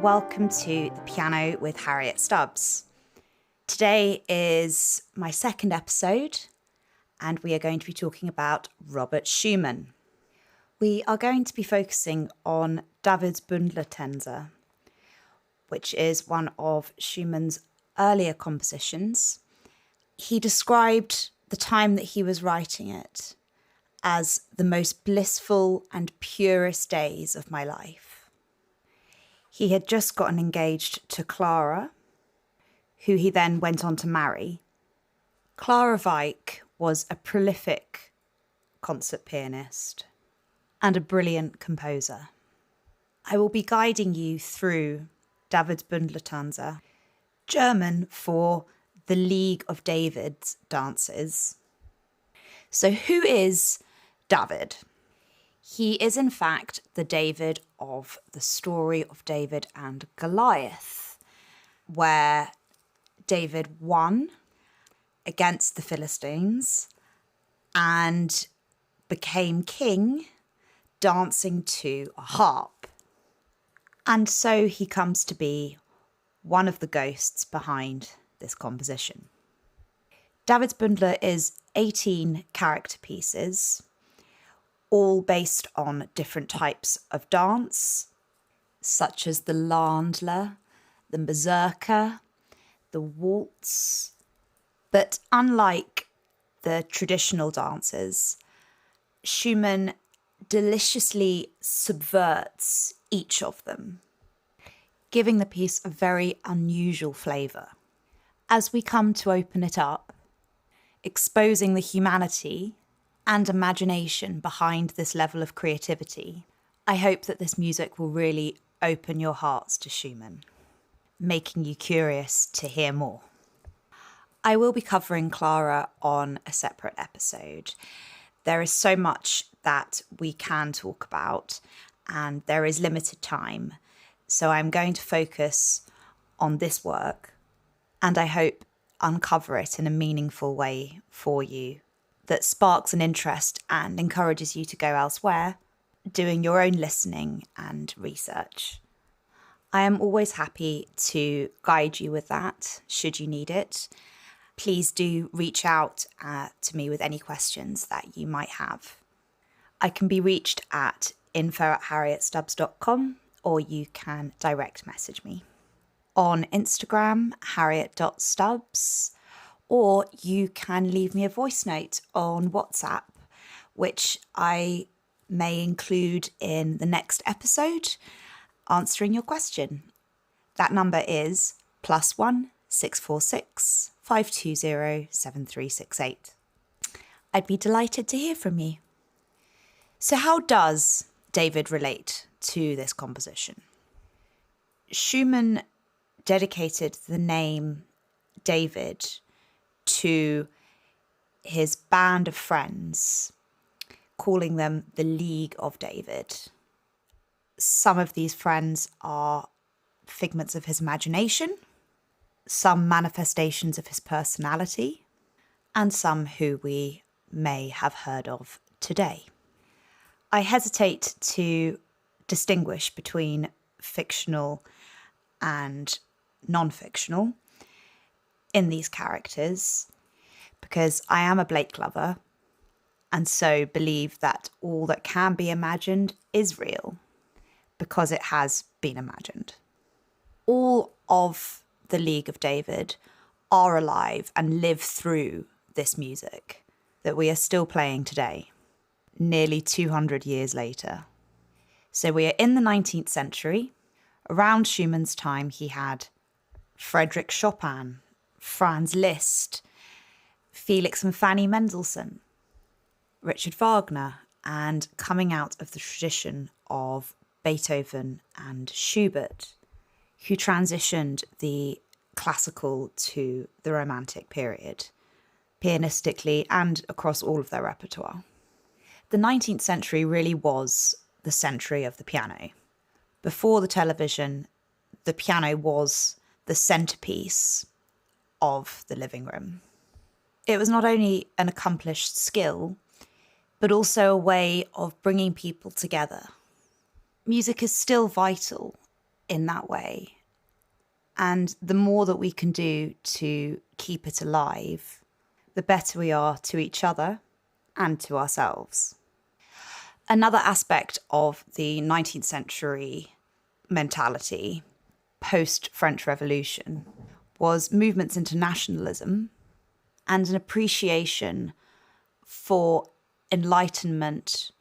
welcome to the Piano with Harriet Stubbs. Today is my second episode, and we are going to be talking about Robert Schumann. We are going to be focusing on David's Bundlertänze, which is one of Schumann's earlier compositions. He described the time that he was writing it as the most blissful and purest days of my life. He had just gotten engaged to Clara, who he then went on to marry. Clara Wieck was a prolific concert pianist and a brilliant composer. I will be guiding you through David's Bundlertänze, German for the League of David's dances. So who is David? He is in fact the David of the story of David and Goliath, where David won against the Philistines and became king dancing to a harp. And so he comes to be one of the ghosts behind this composition. David's Bundler is 18 character pieces, all based on different types of dance, such as the Landler, the Berserker, the waltz. But unlike the traditional dances, Schumann deliciously subverts each of them, giving the piece a very unusual flavour. As we come to open it up, exposing the humanity and imagination behind this level of creativity, I hope that this music will really open your hearts to Schumann, making you curious to hear more. I will be covering Clara on a separate episode. There is so much that we can talk about, and there is limited time. So I'm going to focus on this work, and I hope uncover it in a meaningful way for you that sparks an interest and encourages you to go elsewhere, doing your own listening and research. I am always happy to guide you with that, should you need it. Please do reach out to me with any questions that you might have. I can be reached at info@harrietstubbs.com, or you can direct message me on Instagram, harriet.stubbs, or you can leave me a voice note on WhatsApp, which I may include in the next episode, answering your question. That number is +1 646 520 7368. I'd be delighted to hear from you. So how does David relate to this composition? Schumann dedicated the name David to his band of friends, calling them the League of David. Some of these friends are figments of his imagination, some manifestations of his personality, and some who we may have heard of today. I hesitate to distinguish between fictional and non-fictional in these characters, because I am a Blake lover and so believe that all that can be imagined is real because it has been imagined. All of the League of David are alive and live through this music that we are still playing today, nearly 200 years later. So we are in the 19th century. Around Schumann's time, he had Frédéric Chopin, Franz Liszt, Felix and Fanny Mendelssohn, Richard Wagner, and coming out of the tradition of Beethoven and Schubert, who transitioned the classical to the Romantic period, pianistically and across all of their repertoire. The 19th century really was the century of the piano. Before the television, the piano was the centerpiece of the living room. It was not only an accomplished skill, but also a way of bringing people together. Music is still vital in that way. And the more that we can do to keep it alive, the better we are to each other and to ourselves. Another aspect of the 19th century mentality post-French Revolution was movements into nationalism and an appreciation for enlightenment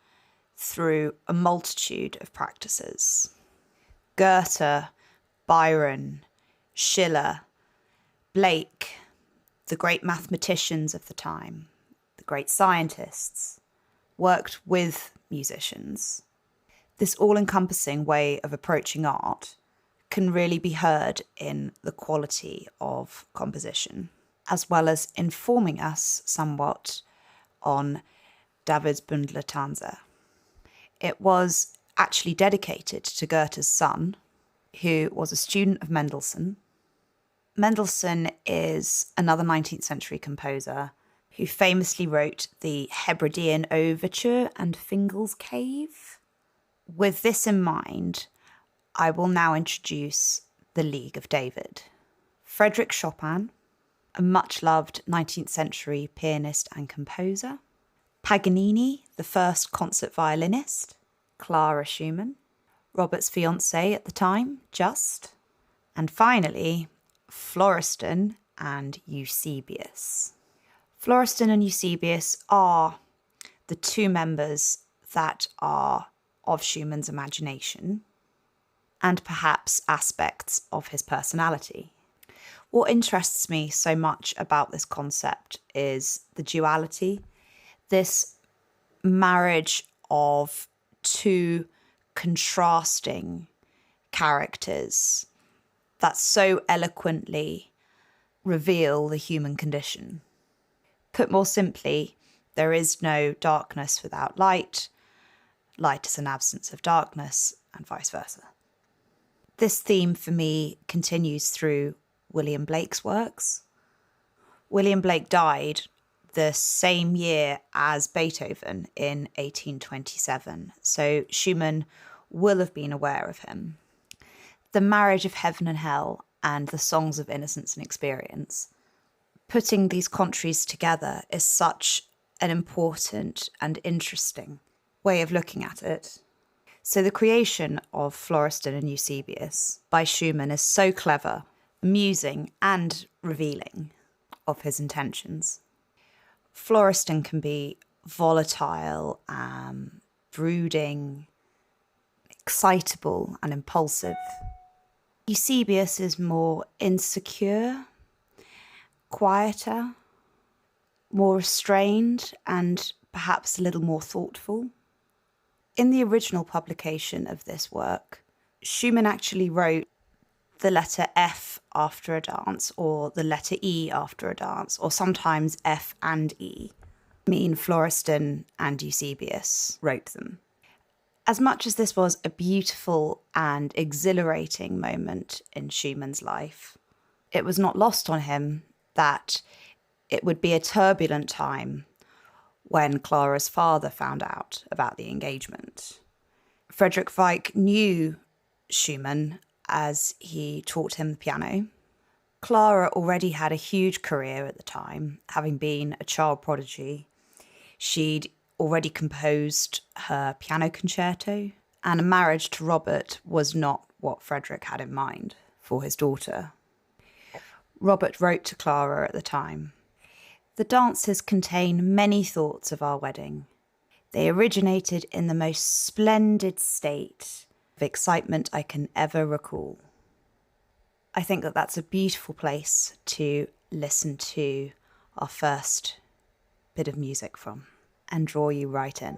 through a multitude of practices. Goethe, Byron, Schiller, Blake, the great mathematicians of the time, the great scientists, worked with musicians. This all-encompassing way of approaching art can really be heard in the quality of composition, as well as informing us somewhat on David's Bündler-Tanzer. It was actually dedicated to Goethe's son, who was a student of Mendelssohn. Mendelssohn is another 19th century composer who famously wrote the Hebridean Overture and Fingal's Cave. With this in mind, I will now introduce the League of David. Frédéric Chopin, a much-loved 19th century pianist and composer. Paganini, the first concert violinist. Clara Schumann, Robert's fiancée at the time, Just. And finally, Florestan and Eusebius. Florestan and Eusebius are the two members that are of Schumann's imagination and perhaps aspects of his personality. What interests me so much about this concept is the duality, this marriage of two contrasting characters that so eloquently reveal the human condition. Put more simply, there is no darkness without light. Light is an absence of darkness, and vice versa. This theme for me continues through William Blake's works. William Blake died the same year as Beethoven in 1827, so Schumann will have been aware of him. The marriage of heaven and hell and the songs of innocence and experience, putting these countries together is such an important and interesting way of looking at it. So the creation of Florestan and Eusebius by Schumann is so clever, amusing and revealing of his intentions. Florestan can be volatile, brooding, excitable and impulsive. Eusebius is more insecure, quieter, more restrained and perhaps a little more thoughtful. In the original publication of this work, Schumann actually wrote the letter F after a dance or the letter E after a dance, or sometimes F and E. Florestan and Eusebius wrote them. As much as this was a beautiful and exhilarating moment in Schumann's life, it was not lost on him that it would be a turbulent time when Clara's father found out about the engagement. Frederick Wieck knew Schumann as he taught him the piano. Clara already had a huge career at the time, having been a child prodigy. She'd already composed her piano concerto, and a marriage to Robert was not what Frederick had in mind for his daughter. Robert wrote to Clara at the time, "The dances contain many thoughts of our wedding. They originated in the most splendid state of excitement I can ever recall." I think that that's a beautiful place to listen to our first bit of music from and draw you right in.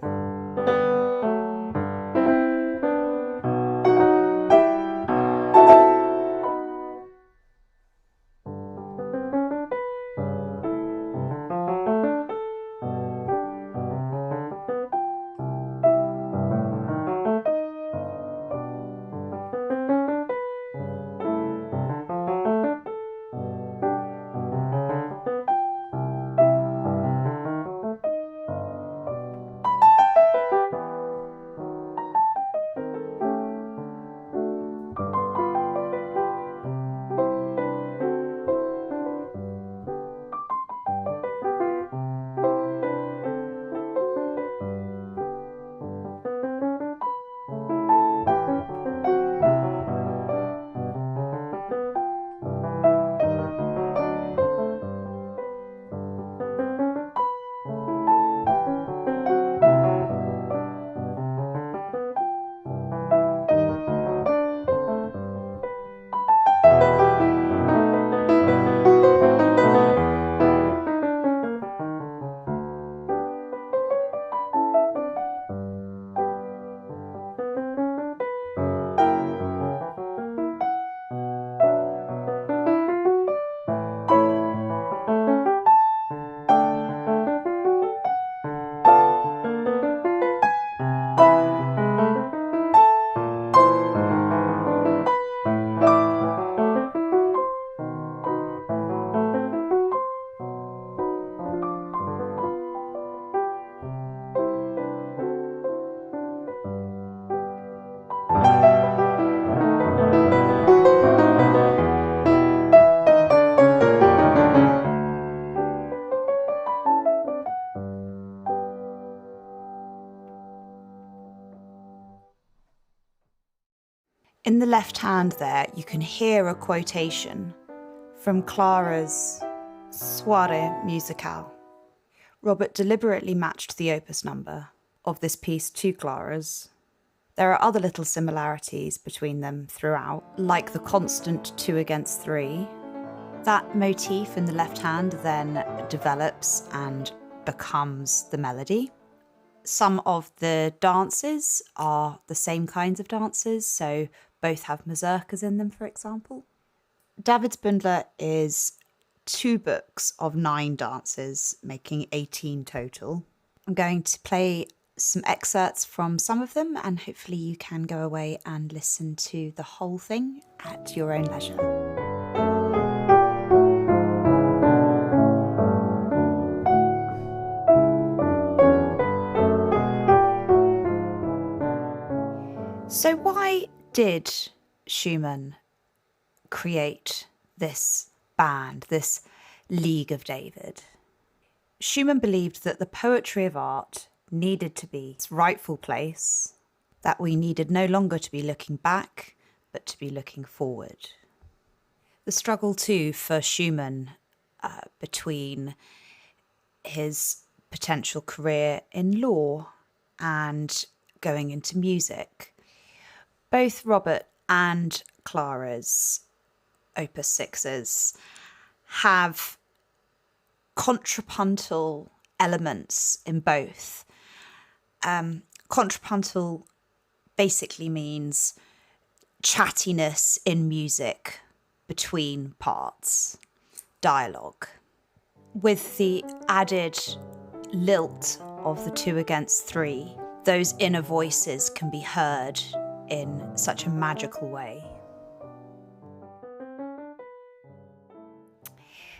In the left hand there, you can hear a quotation from Clara's Soirée Musicale. Robert deliberately matched the opus number of this piece to Clara's. There are other little similarities between them throughout, like the constant 2 against 3. That motif in the left hand then develops and becomes the melody. Some of the dances are the same kinds of dances, so both have mazurkas in them, for example. Davidsbündler is 2 books of 9 dances, making 18 total. I'm going to play some excerpts from some of them, and hopefully you can go away and listen to the whole thing at your own leisure. So why did Schumann create this band, this League of David? Schumann believed that the poetry of art needed to be its rightful place, that we needed no longer to be looking back, but to be looking forward. The struggle too for Schumann between his potential career in law and going into music. Both Robert and Clara's Opus 6s have contrapuntal elements in both. Contrapuntal basically means chattiness in music between parts, dialogue, with the added lilt of the 2 against 3. Those inner voices can be heard in such a magical way.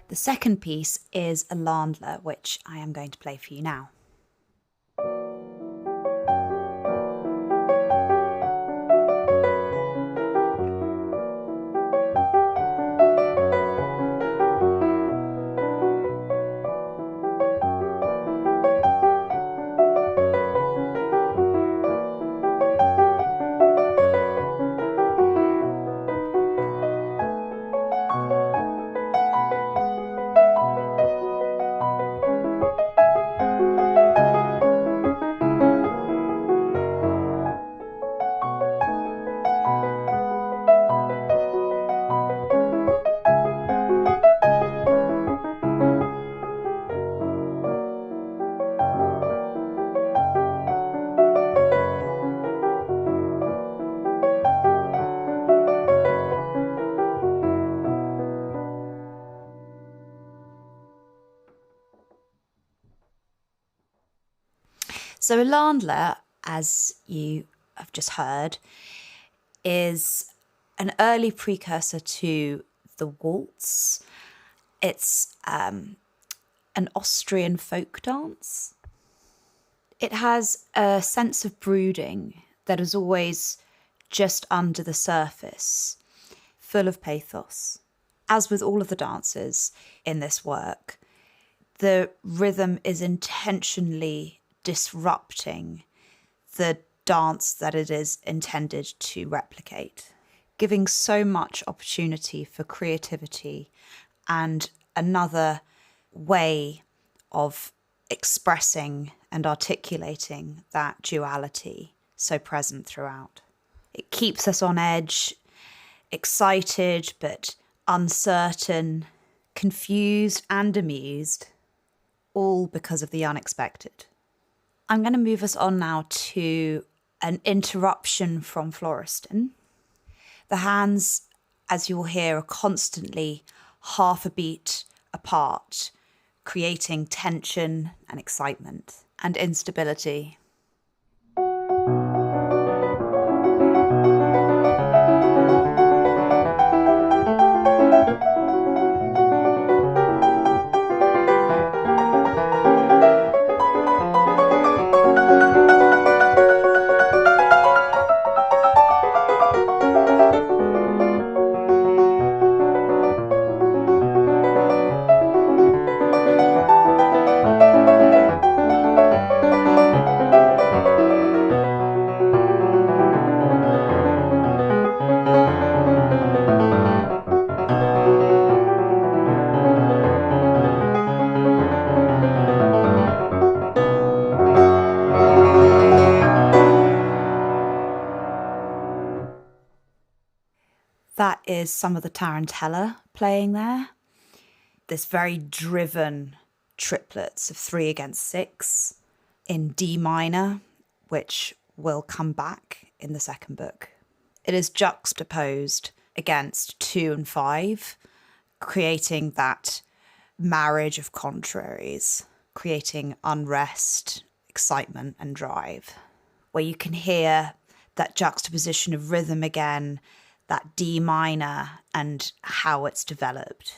The second piece is a Landler, which I am going to play for you now. So a Landler, as you have just heard, is an early precursor to the waltz. It's an Austrian folk dance. It has a sense of brooding that is always just under the surface, full of pathos. As with all of the dances in this work, the rhythm is intentionally disrupting the dance that it is intended to replicate, giving so much opportunity for creativity and another way of expressing and articulating that duality so present throughout. It keeps us on edge, excited but uncertain, confused and amused, all because of the unexpected. I'm going to move us on now to an interruption from Florestan. The hands, as you'll hear, are constantly half a beat apart, creating tension and excitement and instability. is some of the tarantella playing there. This very driven triplets of 3 against 6 in D minor, which will come back in the second book. It is juxtaposed against 2 and 5, creating that marriage of contraries, creating unrest, excitement and drive, where you can hear that juxtaposition of rhythm again, that D minor and how it's developed.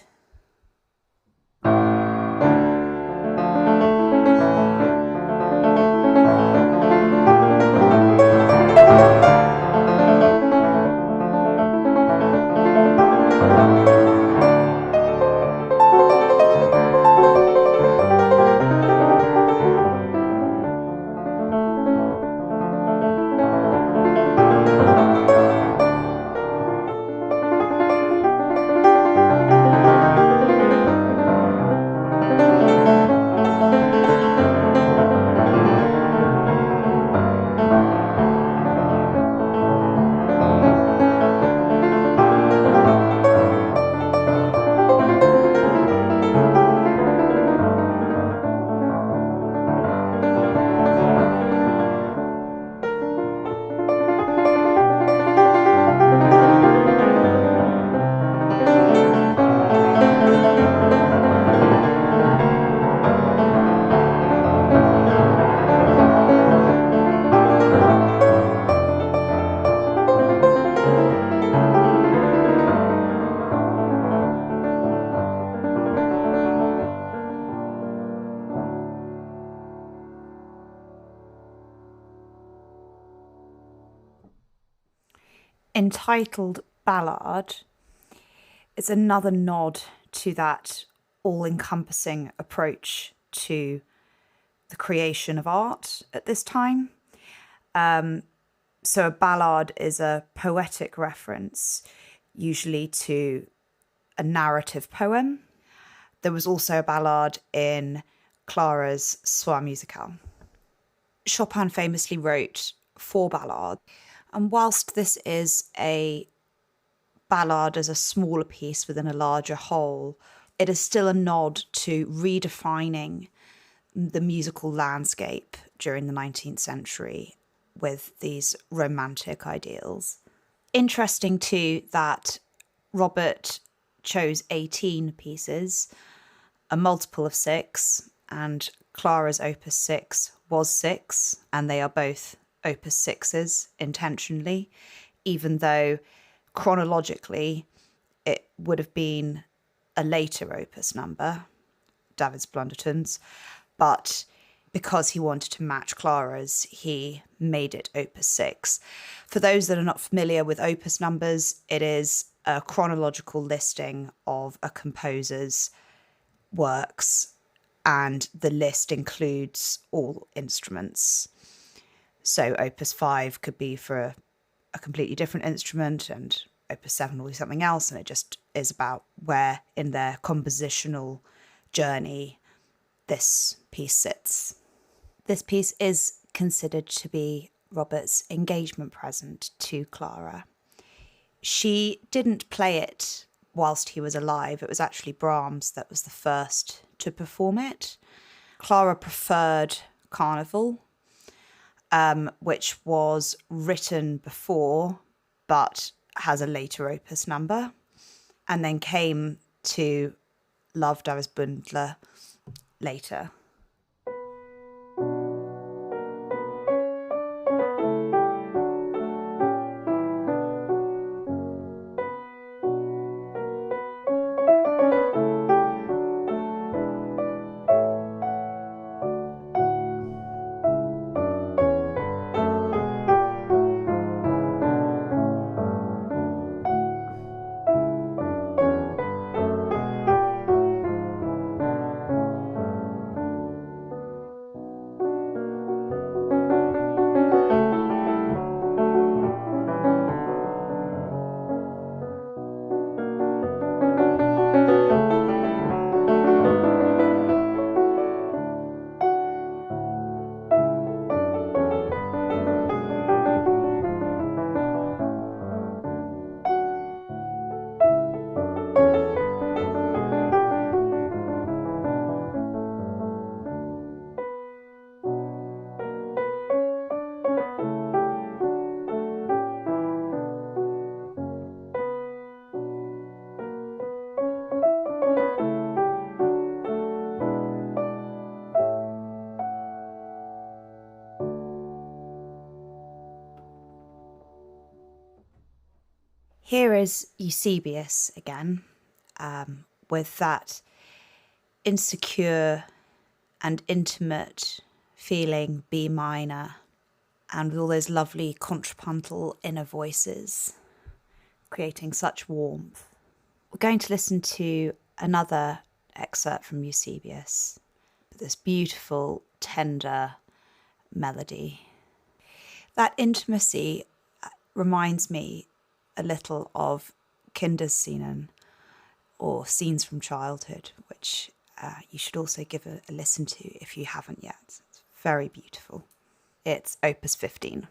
Entitled Ballad is another nod to that all-encompassing approach to the creation of art at this time. So a ballad is a poetic reference, usually to a narrative poem. There was also a ballad in Clara's Soir musicale. Chopin famously wrote 4 ballads. And whilst this is a ballad as a smaller piece within a larger whole, it is still a nod to redefining the musical landscape during the 19th century with these romantic ideals. Interesting too that Robert chose 18 pieces, a multiple of 6, and Clara's opus 6 was 6, and they are both opus 6s intentionally, even though chronologically it would have been a later opus number, David's Blundertons, but because he wanted to match Clara's, he made it opus 6. For those that are not familiar with opus numbers, it is a chronological listing of a composer's works, and the list includes all instruments. So opus 5 could be for a completely different instrument, and opus 7 will be something else, and it just is about where in their compositional journey this piece sits. This piece is considered to be Robert's engagement present to Clara. She didn't play it whilst he was alive. It was actually Brahms that was the first to perform it. Clara preferred Carnival, which was written before but has a later opus number, and then came to Love Davis Bundler later. Here is Eusebius again, with that insecure and intimate feeling B minor, and with all those lovely contrapuntal inner voices, creating such warmth. We're going to listen to another excerpt from Eusebius, this beautiful, tender melody. That intimacy reminds me a little of Kinderscenen, or Scenes from Childhood, which you should also give a listen to if you haven't yet. It's very beautiful. It's Opus 15.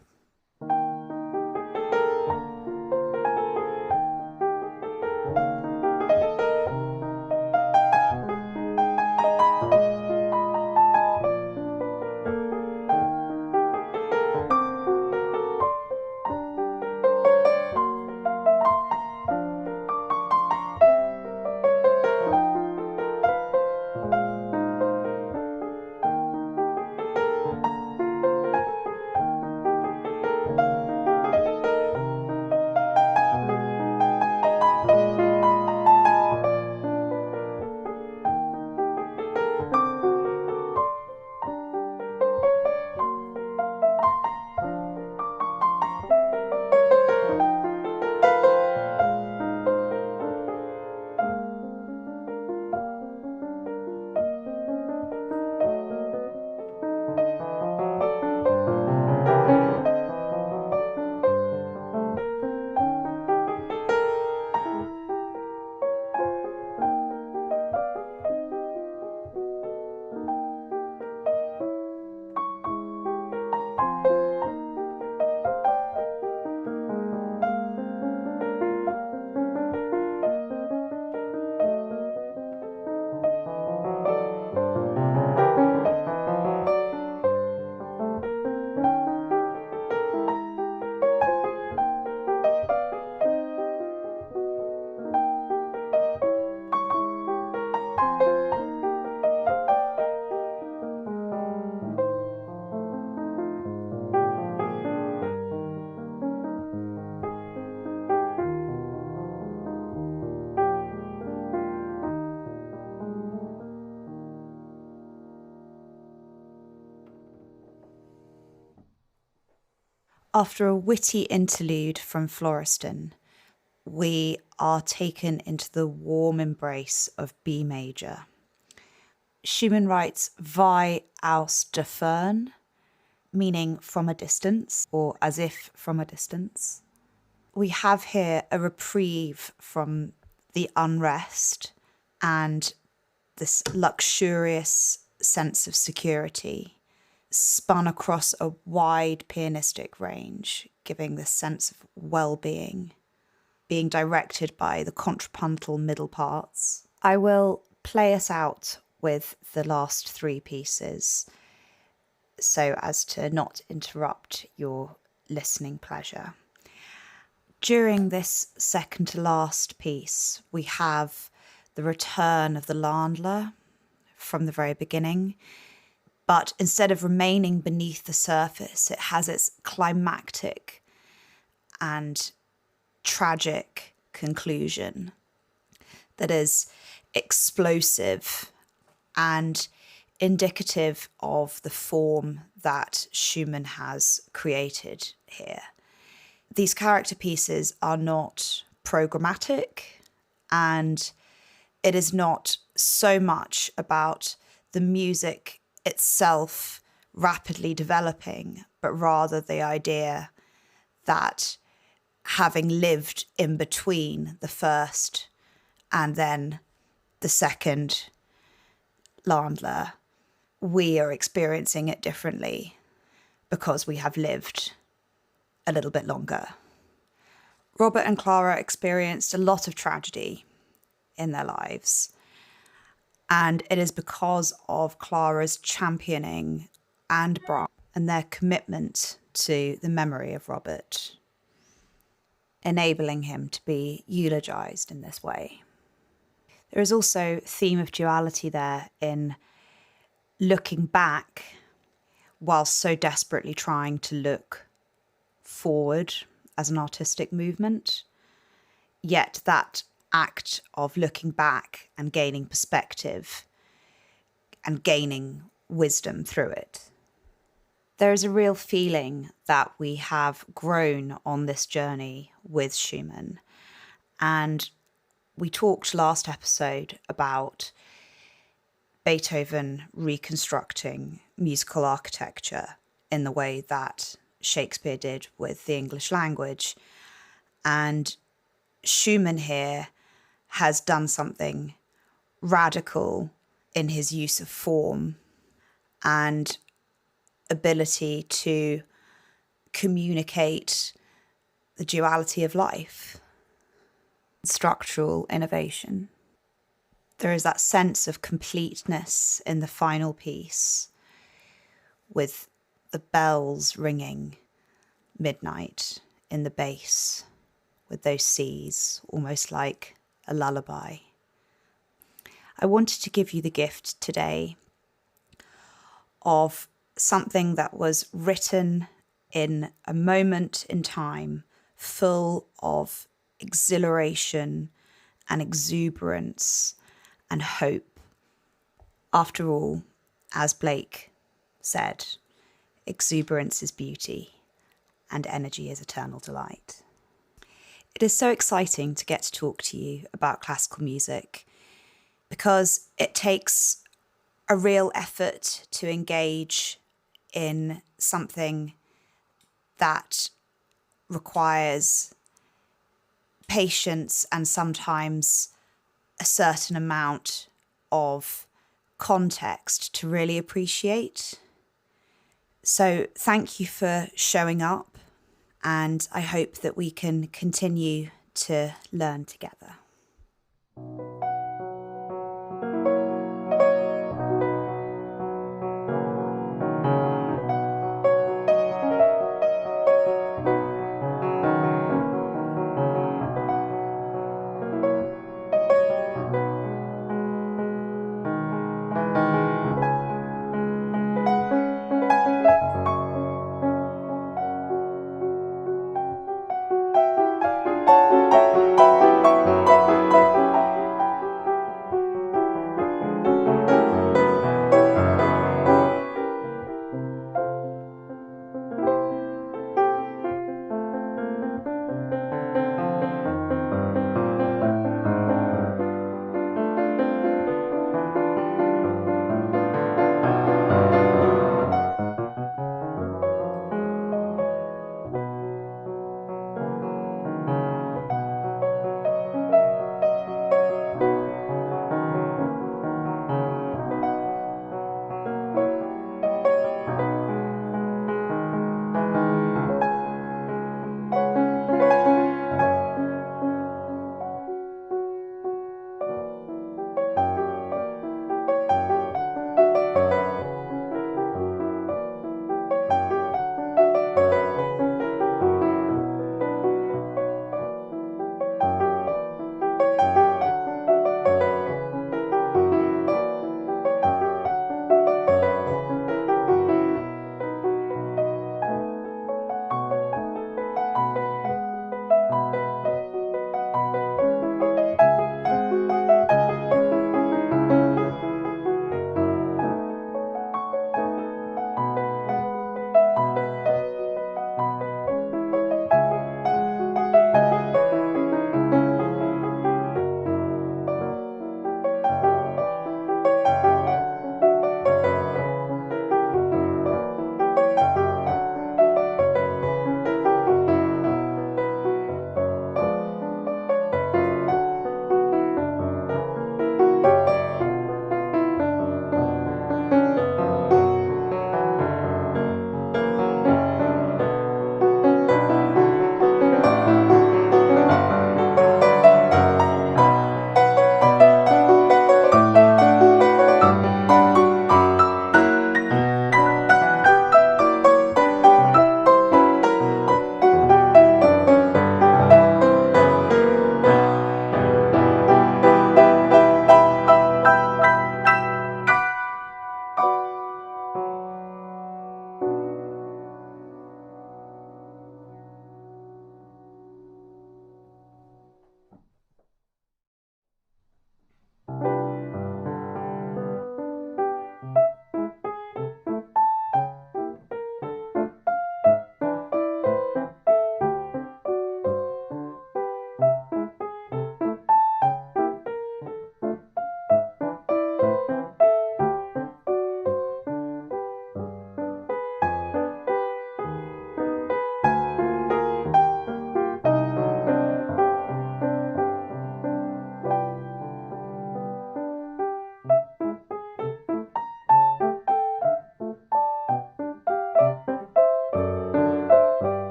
After a witty interlude from Florestan, we are taken into the warm embrace of B major. Schumann writes "wie aus der Ferne," meaning from a distance, or as if from a distance. We have here a reprieve from the unrest and this luxurious sense of security, spun across a wide pianistic range, giving this sense of well-being, being directed by the contrapuntal middle parts. I will play us out with the last three pieces so as to not interrupt your listening pleasure. During this second to last piece, we have the return of the Landler from the very beginning, but instead of remaining beneath the surface, it has its climactic and tragic conclusion that is explosive and indicative of the form that Schumann has created here. These character pieces are not programmatic, and it is not so much about the music itself rapidly developing, but rather the idea that having lived in between the first and then the second Landler, we are experiencing it differently because we have lived a little bit longer. Robert and Clara experienced a lot of tragedy in their lives, and it is because of Clara's championing and Brahms and their commitment to the memory of Robert, enabling him to be eulogized in this way. There is also a theme of duality there in looking back while so desperately trying to look forward as an artistic movement. yet that act of looking back and gaining perspective and gaining wisdom through it. There is a real feeling that we have grown on this journey with Schumann. And we talked last episode about Beethoven reconstructing musical architecture in the way that Shakespeare did with the English language. And Schumann here has done something radical in his use of form and ability to communicate the duality of life, structural innovation. There is that sense of completeness in the final piece, with the bells ringing midnight in the bass, with those Cs, almost like a lullaby. I wanted to give you the gift today of something that was written in a moment in time, full of exhilaration and exuberance and hope. After all, as Blake said, exuberance is beauty and energy is eternal delight. It is so exciting to get to talk to you about classical music because it takes a real effort to engage in something that requires patience and sometimes a certain amount of context to really appreciate. So thank you for showing up, and I hope that we can continue to learn together.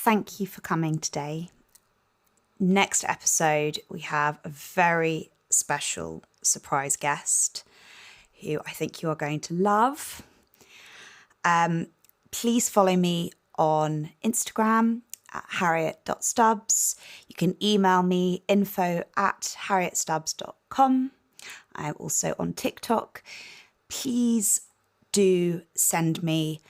thank you for coming today. Next episode, we have a very special surprise guest who I think you are going to love. Please follow me on Instagram at harriet.stubbs. You can email me info@harrietstubbs.com. I'm also on TikTok. Please do send me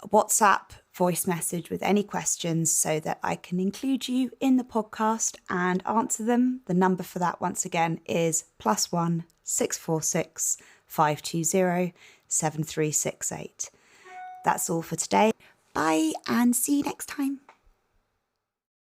a WhatsApp voice message with any questions so that I can include you in the podcast and answer them. The number for that, once again, is +1 646 520 7368. That's all for today. Bye and see you next time.